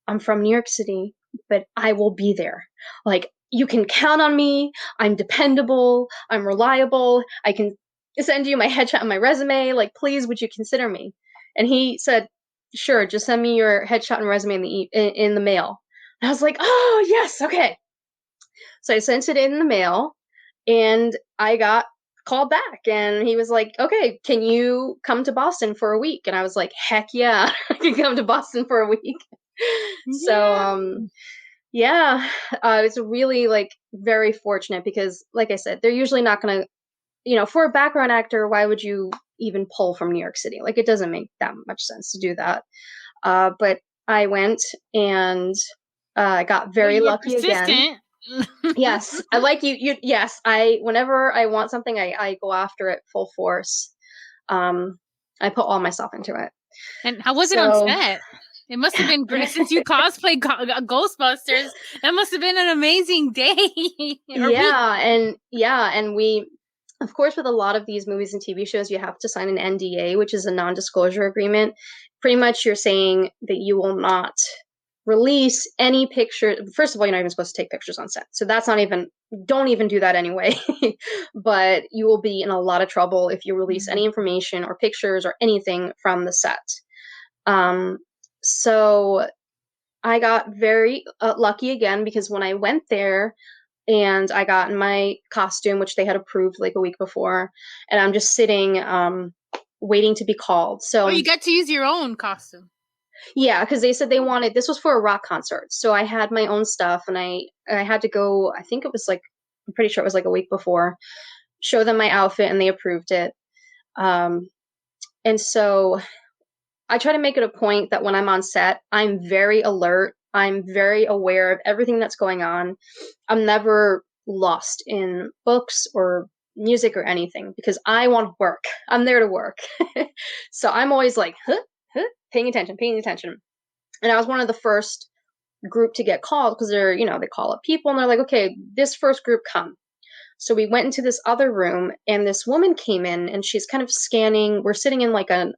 I'm from New York City, but I will be there. Like, you can count on me. I'm dependable. I'm reliable. I can send you my headshot and my resume. Like, please, would you consider me? And he said, sure, just send me your headshot and resume in the mail. And I was like, oh, yes, okay. So I sent it in the mail and I got called back and he was like, okay, can you come to Boston for a week? And I was like, heck yeah, I can come to Boston for a week. So, yeah, it's really like very fortunate because like I said, they're usually not going to, for a background actor, why would you even pull from New York City? Like it doesn't make that much sense to do that. But I went and got very lucky again. Yes, I like you. Yes, whenever I want something, I go after it full force. I put all myself into it. And how was it on set? It must have been great since you cosplayed Ghostbusters. That must have been an amazing day. And we, of course, with a lot of these movies and TV shows, you have to sign an NDA, which is a non-disclosure agreement. Pretty much, you're saying that you will not release any picture. First of all, you're not even supposed to take pictures on set. So that's don't even do that anyway. But you will be in a lot of trouble if you release any information or pictures or anything from the set. So I got very lucky again because when I went there and I got in my costume, which they had approved like a week before, and I'm just sitting waiting to be called. So you got to use your own costume. Yeah, because they said this was for a rock concert. So I had my own stuff and I had to go, I think it was like, I'm pretty sure it was like a week before, show them my outfit and they approved it. And so I try to make it a point that when I'm on set, I'm very alert. I'm very aware of everything that's going on. I'm never lost in books or music or anything because I want to work. I'm there to work. So I'm always like, huh? paying attention. And I was one of the first group to get called because they're, they call up people and they're like, okay, this first group come. So we went into this other room and this woman came in and she's kind of scanning. We're sitting in like a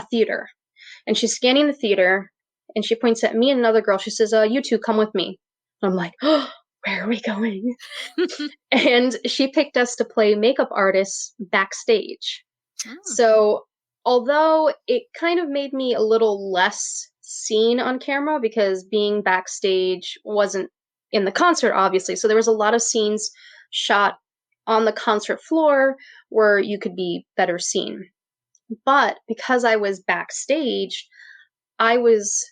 theater, and she's scanning the theater and she points at me and another girl. She says, you two come with me. And I'm like, oh, where are we going? And she picked us to play makeup artists backstage. Oh. So although it kind of made me a little less seen on camera because being backstage wasn't in the concert, obviously. So there was a lot of scenes shot on the concert floor where you could be better seen. But because I was backstage, I was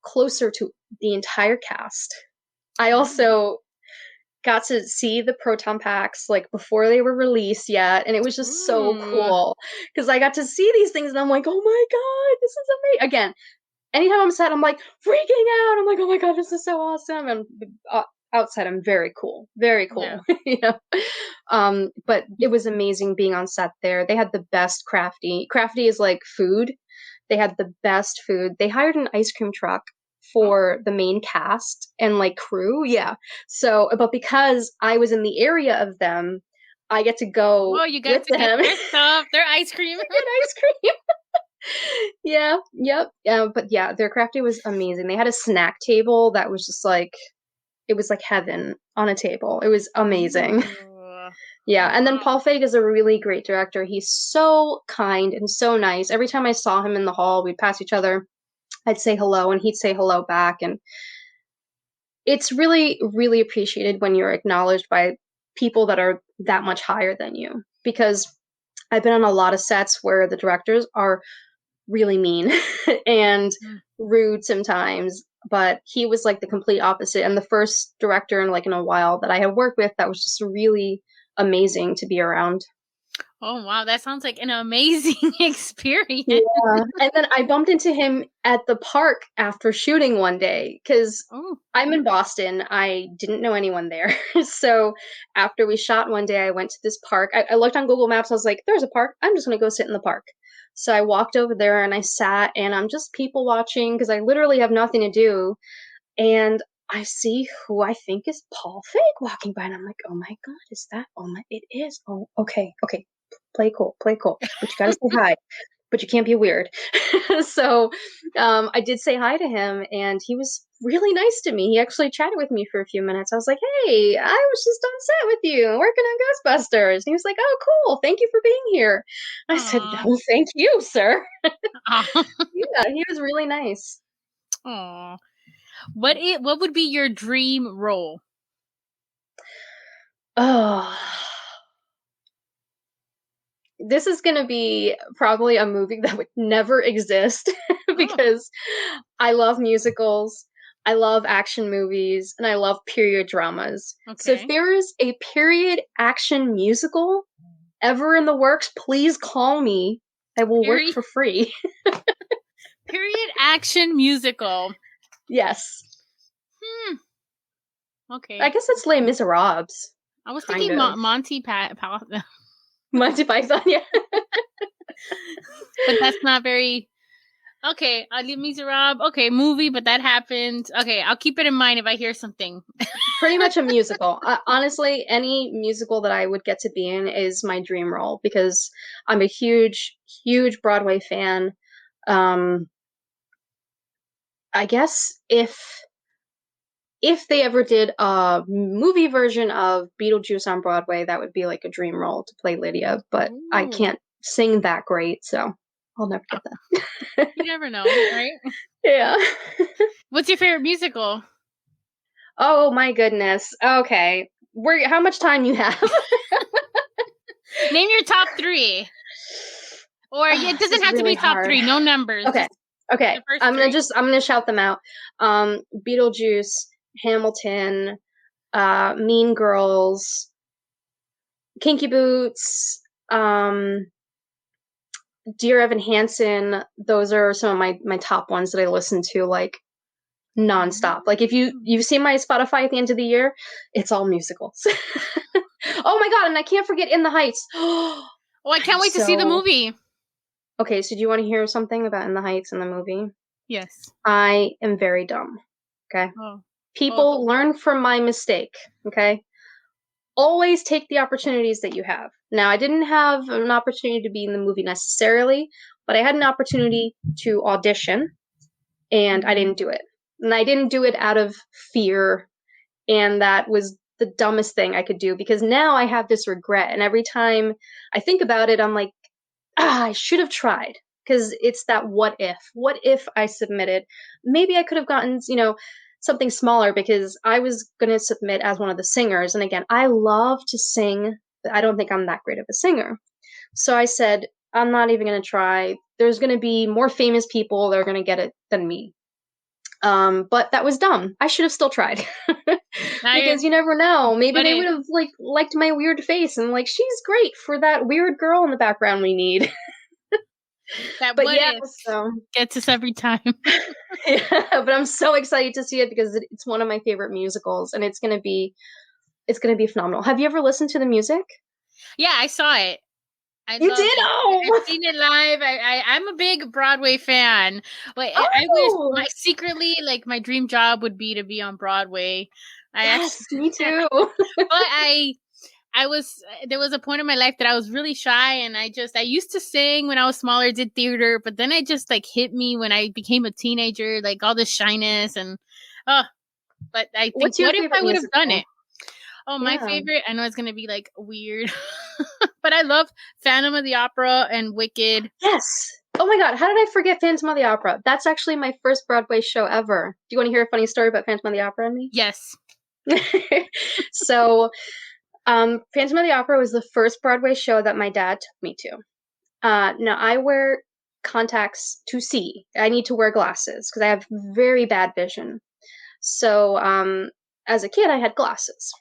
closer to the entire cast. I also got to see the proton packs like before they were released yet, and it was just so cool because I got to see these things and I'm like, oh my god, this is amazing. Again, anytime I'm sad, I'm like freaking out. I'm like, oh my god, this is so awesome. And outside, I'm very cool, yeah. But it was amazing being on set there. They had the best crafty is like food. They had the best food. They hired an ice cream truck for the main cast and like crew. Yeah. So, but because I was in the area of them, I get to go. Oh, you get to get their stuff, their ice cream. Get ice cream. Yeah. Yep. But yeah, their crafty was amazing. They had a snack table that was just like, it was like heaven on a table. It was amazing. Yeah. And then Paul Feig is a really great director. He's so kind and so nice. Every time I saw him in the hall, we'd pass each other. I'd say hello and he'd say hello back. And it's really, really appreciated when you're acknowledged by people that are that much higher than you. Because I've been on a lot of sets where the directors are really mean and rude sometimes. But he was like the complete opposite. And the first director in a while that I have worked with that was just really amazing to be around. Oh, wow. That sounds like an amazing experience. Yeah. And then I bumped into him at the park after shooting one day because I'm in Boston. I didn't know anyone there. So after we shot one day, I went to this park. I looked on Google Maps. I was like, there's a park. I'm just going to go sit in the park. So I walked over there and I sat and I'm just people watching because I literally have nothing to do. And I see who I think is Paul Feig walking by and I'm like, oh my God, is that? Oh my, it is. Oh, okay. Play cool. But you gotta say hi. But you can't be weird. So I did say hi to him and he was really nice to me. He actually chatted with me for a few minutes. I was like, hey, I was just on set with you working on Ghostbusters. And he was like, oh, cool. Thank you for being here. I said, no, thank you, sir. Yeah, he was really nice. Aww. What would be your dream role? Oh, this is going to be probably a movie that would never exist because I love musicals, I love action movies, and I love period dramas. Okay. So if there is a period action musical ever in the works, please call me. I will work for free. Period action musical. Yes. Okay. I guess it's Les Miserables. I was thinking Monty Python. Monty Python, yeah. But that's not very... Okay, Les Miserables. Okay, movie, but that happened. Okay, I'll keep it in mind if I hear something. Pretty much a musical. Honestly, any musical that I would get to be in is my dream role because I'm a huge, huge Broadway fan. I guess if they ever did a movie version of Beetlejuice on Broadway, that would be like a dream role to play Lydia, but I can't sing that great, so I'll never get that. You never know, right? Yeah. What's your favorite musical? Oh my goodness. Okay. How much time you have? Name your top 3. Or it doesn't have to be top 3, no numbers. Okay. I'm gonna shout them out. Beetlejuice, Hamilton, Mean Girls, Kinky Boots, Dear Evan Hansen. Those are some of my top ones that I listen to like nonstop. Like if you've seen my Spotify at the end of the year, it's all musicals. Oh my God, and I can't forget In the Heights. Oh, I can't wait to see the movie. Okay, so do you want to hear something about In the Heights in the movie? Yes. I am very dumb. Okay. Oh. Oh. People learn from my mistake. Okay. Always take the opportunities that you have. Now, I didn't have an opportunity to be in the movie necessarily, but I had an opportunity to audition and I didn't do it. And I didn't do it out of fear. And that was the dumbest thing I could do because now I have this regret. And every time I think about it, I'm like, I should have tried. Because it's that what if? What if I submitted? Maybe I could have gotten, something smaller because I was going to submit as one of the singers. And again, I love to sing, but I don't think I'm that great of a singer. So I said, I'm not even going to try. There's going to be more famous people that are going to get it than me. But that was dumb. I should have still tried. Because you never know. Maybe they would have liked my weird face and like she's great for that weird girl in the background we need. That but what yeah, if so gets us every time. yeah, but I'm so excited to see it because it's one of my favorite musicals and it's gonna be phenomenal. Have you ever listened to the music? Yeah, I saw it. You did? It. Oh, I've seen it live. I'm a big Broadway fan, but I wish oh, secretly like my dream job would be to be on Broadway. yes, me too. But I was there was a point in my life that I was really shy and I used to sing when I was smaller, did theater, but then it just like hit me when I became a teenager, like all this shyness and but I think What's your what if favorite I would have musical? done it? Oh, my Yeah. favorite, I know it's gonna be like weird, but I love Phantom of the Opera and Wicked. Yes. Oh my god, how did I forget Phantom of the Opera? That's actually my first Broadway show ever. Do you want to hear a funny story about Phantom of the Opera and me? Yes. So, Phantom of the Opera was the first Broadway show that my dad took me to. Now I wear contacts to see. I need to wear glasses because I have very bad vision. So, as a kid, I had glasses.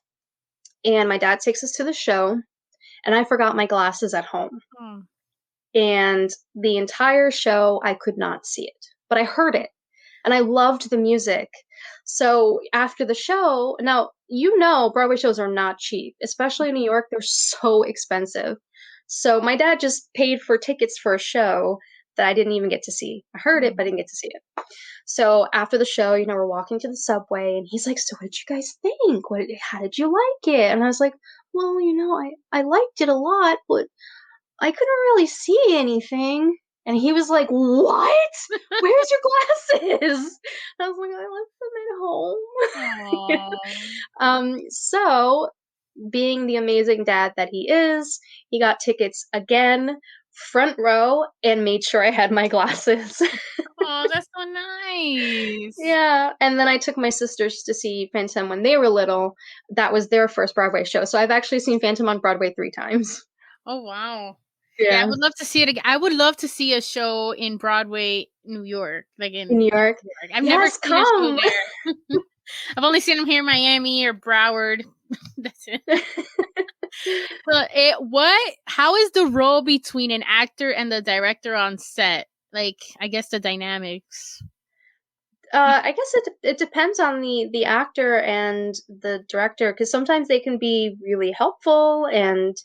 And my dad takes us to the show, and I forgot my glasses at home. Oh. And the entire show, I could not see it, but I heard it, and I loved the music. So after the show, now, Broadway shows are not cheap, especially in New York, they're so expensive. So my dad just paid for tickets for a show that I didn't even get to see. I heard it, but I didn't get to see it. So after the show, we're walking to the subway, and he's like, "So what did you guys think? How did you like it?" And I was like, "Well, I liked it a lot, but I couldn't really see anything." And he was like, "What? Where's your glasses?" And I was like, "I left them at home." So being the amazing dad that he is, he got tickets again, front row, and made sure I had my glasses. Oh, that's so nice. Yeah, and then I took my sisters to see Phantom when they were little. That was their first Broadway show. So I've actually seen Phantom on Broadway 3 times. Oh, wow. Yeah, I Yeah. would love to see it again. I would love to see a show in Broadway, New York, like In in New York. New York. I've never Yes, seen a show come. there. I've only seen them here in Miami or Broward. That's it. So how is the role between an actor and the director on set? Like, I guess the dynamics. I guess it depends on the actor and the director because sometimes they can be really helpful and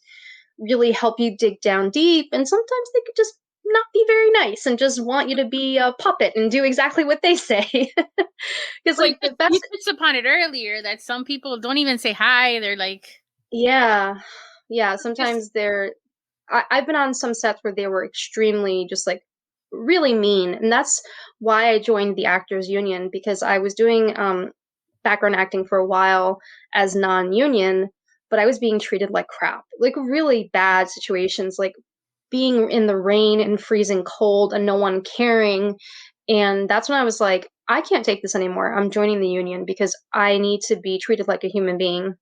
really help you dig down deep, and sometimes they could just not be very nice and just want you to be a puppet and do exactly what they say. Because Well, like the best, you touched upon it earlier that some people don't even say hi. They're like, yeah, just sometimes I've been on some sets where they were extremely just like really mean, and that's why I joined the Actors Union because I was doing background acting for a while as non-union, but I was being treated like crap, like really bad situations, like being in the rain and freezing cold and no one caring. And that's when I was like, I can't take this anymore. I'm joining the union because I need to be treated like a human being.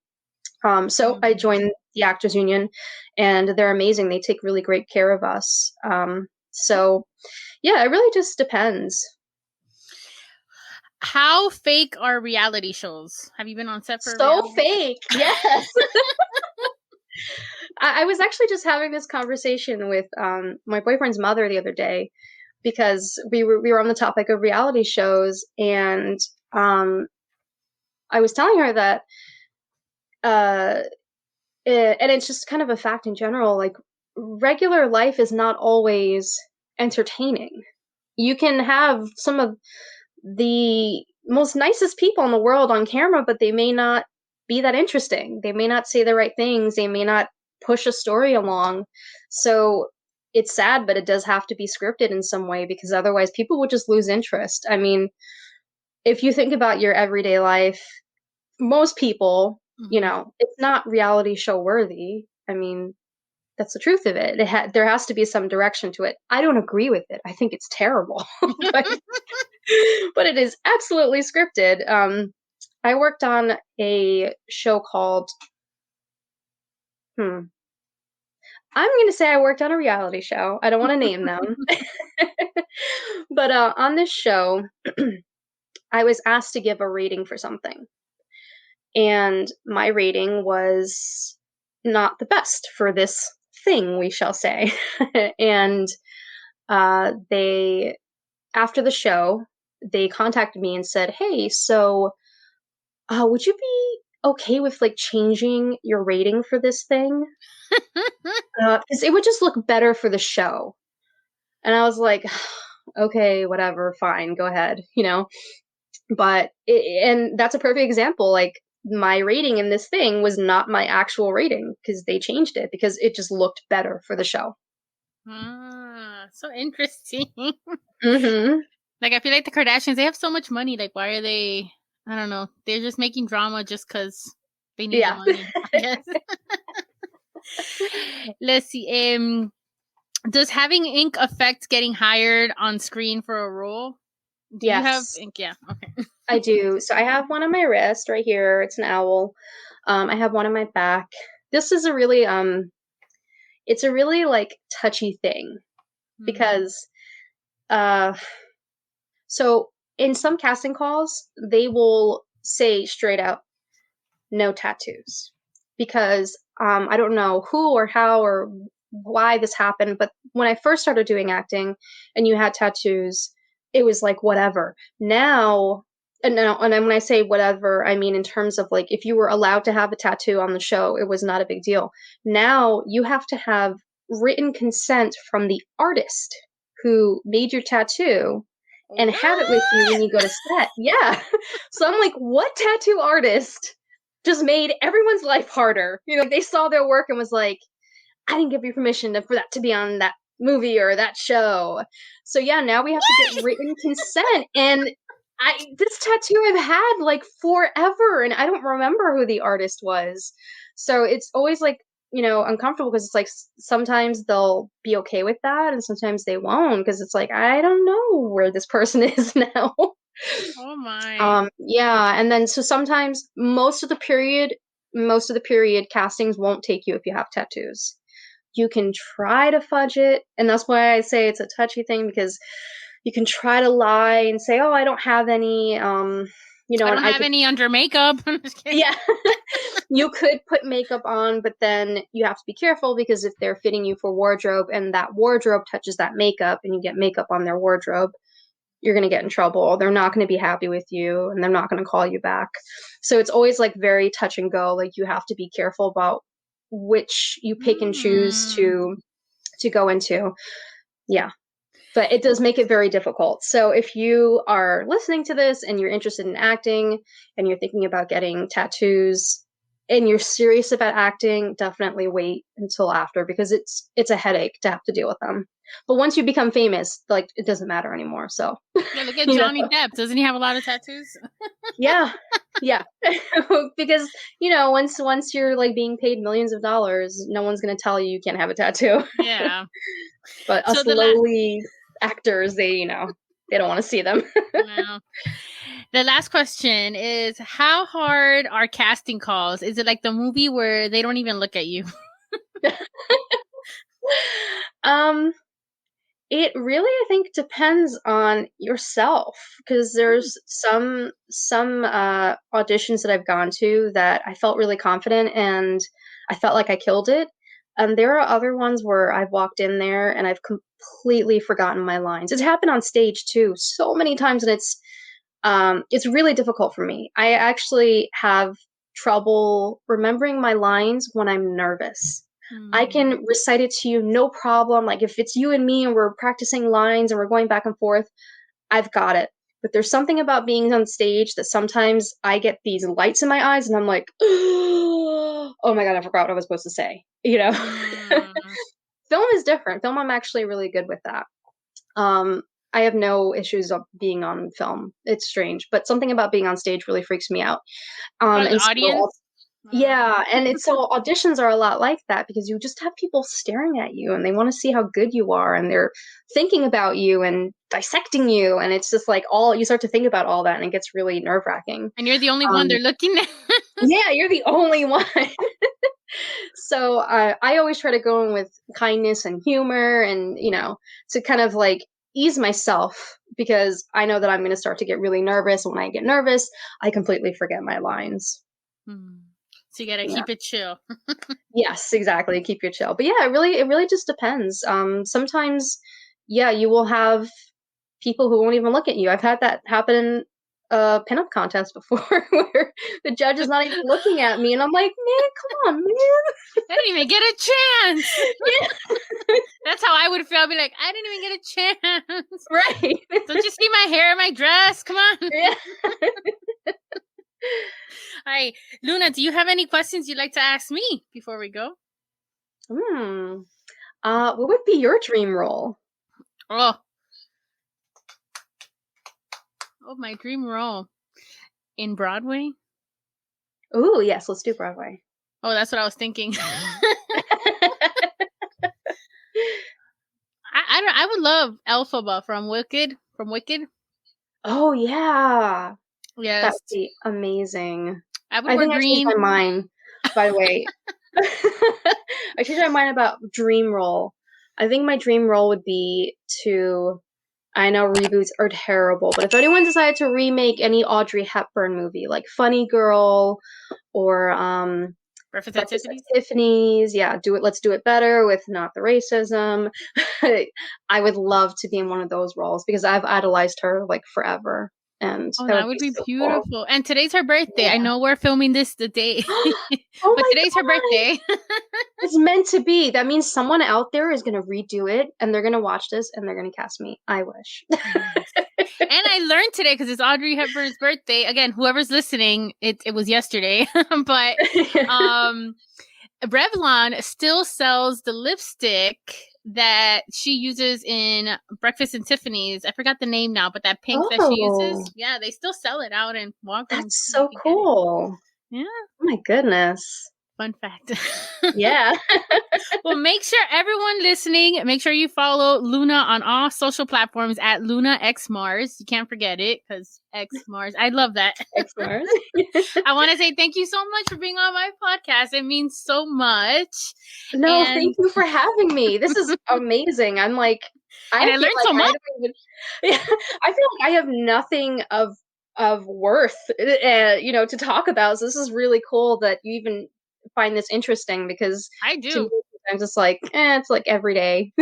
So I joined the Actors Union, and they're amazing. They take really great care of us. So yeah, it really just depends. How fake are reality shows? Have you been on set for a So reality fake, yes. I was actually just having this conversation with my boyfriend's mother the other day because we were on the topic of reality shows, and I was telling her that uh, and it's just kind of a fact in general, like regular life is not always entertaining. You can have some of the most nicest people in the world on camera, but they may not be that interesting. They may not say the right things. They may not push a story along. So it's sad, but it does have to be scripted in some way because otherwise people would just lose interest. I mean, if you think about your everyday life, most people, it's not reality show worthy. I mean, that's the truth of it. There has to be some direction to it. I don't agree with it. I think it's terrible, but, but it is absolutely scripted. I worked on a show called, I'm going to say I worked on a reality show. I don't want to name them. But on this show, I was asked to give a rating for something. And my rating was not the best for this thing, we shall say. And they, after the show, they contacted me and said, hey, so would you be okay with like changing your rating for this thing? Because it would just look better for the show. And I was like, okay, whatever, fine, go ahead, But and that's a perfect example. Like my rating in this thing was not my actual rating because they changed it because it just looked better for the show. So interesting. Mm-hmm. Like I feel like the Kardashians, they have so much money. Like why are they? I don't know. They're just making drama just because they need the money. I guess. Let's see. Does having ink affect getting hired on screen for a role? Do you have ink? Yeah. Okay. I do. So I have one on my wrist right here. It's an owl. I have one on my back. This is a really it's a really like touchy thing because so in some casting calls they will say straight out no tattoos because I don't know who or how or why this happened, but when I first started doing acting and you had tattoos, it was like whatever. Now, and when I say whatever, I mean in terms of like if you were allowed to have a tattoo on the show, it was not a big deal. Now you have to have written consent from the artist who made your tattoo and have it with you when you go to set. Yeah. So I'm like, what tattoo artist just made everyone's life harder? They saw their work and was like, I didn't give you permission for that to be on that movie or that show. So yeah, now we have to get written consent. And this tattoo I've had like forever, and I don't remember who the artist was. So it's always like, uncomfortable because it's like sometimes they'll be okay with that and sometimes they won't because it's like, I don't know where this person is now. Oh my. Yeah, and then so sometimes most of the period castings won't take you if you have tattoos. You can try to fudge it, and that's why I say it's a touchy thing because you can try to lie and say, "Oh, I don't have any." I don't have any under makeup. Yeah, you could put makeup on, but then you have to be careful because if they're fitting you for wardrobe and that wardrobe touches that makeup and you get makeup on their wardrobe, you're going to get in trouble. They're not going to be happy with you and they're not going to call you back. So it's always like very touch and go. Like you have to be careful about which you pick and choose to go into. Yeah. But it does make it very difficult. So if you are listening to this and you're interested in acting and you're thinking about getting tattoos and you're serious about acting, definitely wait until after because it's a headache to have to deal with them. But once you become famous, like it doesn't matter anymore. So yeah, look at Johnny Depp. Doesn't he have a lot of tattoos? Yeah. Because once you're like being paid millions of dollars, no one's gonna tell you can't have a tattoo. Yeah. But us lowly actors, they don't want to see them. No. The last question is, how hard are casting calls? Is it like the movie where they don't even look at you? It really, I think, depends on yourself because there's some auditions that I've gone to that I felt really confident and I felt like I killed it. And there are other ones where I've walked in there and I've completely forgotten my lines. It's happened on stage too, so many times, and it's really difficult for me. I actually have trouble remembering my lines when I'm nervous. I can recite it to you, no problem. Like if it's you and me and we're practicing lines and we're going back and forth, I've got it. But there's something about being on stage that sometimes I get these lights in my eyes and I'm like, oh my God, I forgot what I was supposed to say. You know, film is different. Film, I'm actually really good with that. I have no issues of being on film. It's strange, but something about being on stage really freaks me out. For the audience? Yeah, and it's so auditions are a lot like that because you just have people staring at you and they want to see how good you are and they're thinking about you and dissecting you, and it's just like you start to think about all that and it gets really nerve-wracking. And you're the only one they're looking at. Yeah, you're the only one. So I always try to go in with kindness and humor and, you know, to kind of like ease myself because I know that I'm going to start to get really nervous. When I get nervous, I completely forget my lines. So you gotta keep it chill. Yes, exactly. Keep your chill. But yeah, it really just depends. Sometimes, yeah, you will have people who won't even look at you. I've had that happen in a pinup contest before where the judge is not even looking at me and I'm like, man, come on, man. I didn't even get a chance. Yeah. That's how I would feel. I'd be like, I didn't even get a chance. Right. Don't you see my hair and my dress? Come on. Yeah. All right, Luna, do you have any questions you'd like to ask me before we go? What would be your dream role? Oh, my dream role in Broadway? Oh, yes, let's do Broadway. Oh, that's what I was thinking. I would love Elphaba from Wicked. Oh yeah. Yes. That would be amazing. I think I changed my mind, by the way. I changed my mind about dream role. I think my dream role would be I know reboots are terrible, but if anyone decided to remake any Audrey Hepburn movie, like Funny Girl or Breakfast at Tiffany's, yeah, let's do it better with not the racism. I would love to be in one of those roles because I've idolized her like forever. And that would be so beautiful. Cool. And today's her birthday. Yeah. I know we're filming this the day. But today's her birthday. It's meant to be. That means someone out there is going to redo it and they're going to watch this and they're going to cast me. I wish. And I learned today because it's Audrey Hepburn's birthday. Again, whoever's listening, it was yesterday. But Revlon still sells the lipstick that she uses in Breakfast and Tiffany's. I forgot the name now, but that pink that she uses. Yeah, they still sell it out in Walgreens. That's so cool. Yeah. Oh my goodness. Fun fact. Yeah. Well, make sure everyone listening, make sure you follow Luna on all social platforms at Luna X Mars. You can't forget it because X Mars. I love that. X Mars. I want to say thank you so much for being on my podcast. It means so much. No, thank you for having me. This is amazing. I'm like, I learned so much. I feel like I have nothing of worth, to talk about. So this is really cool that you even find this interesting because I do. Sometimes it's like, it's like every day.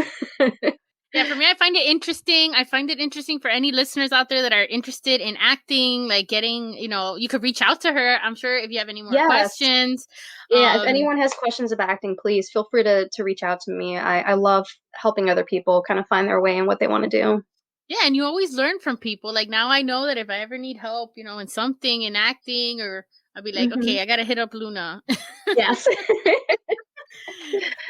Yeah, for me, I find it interesting. I find it interesting for any listeners out there that are interested in acting, like getting, you could reach out to her. I'm sure if you have any more questions. Yeah, if anyone has questions about acting, please feel free to reach out to me. I love helping other people kind of find their way and what they want to do. Yeah, and you always learn from people. Like now I know that if I ever need help, in something, in acting, or I'll be like, okay, I got to hit up Luna. Yes.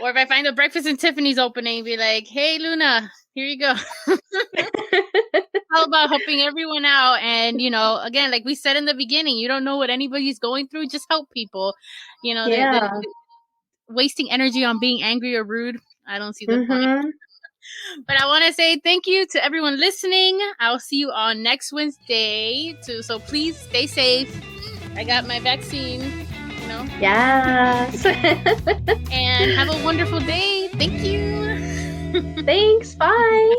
Or if I find a Breakfast and Tiffany's opening, be like, hey, Luna, here you go. It's all about helping everyone out. And, again, like we said in the beginning, you don't know what anybody's going through. Just help people. They're wasting energy on being angry or rude. I don't see the point. But I want to say thank you to everyone listening. I'll see you on next Wednesday too. So please stay safe. I got my vaccine, Yes. And have a wonderful day. Thank you. Thanks. Bye.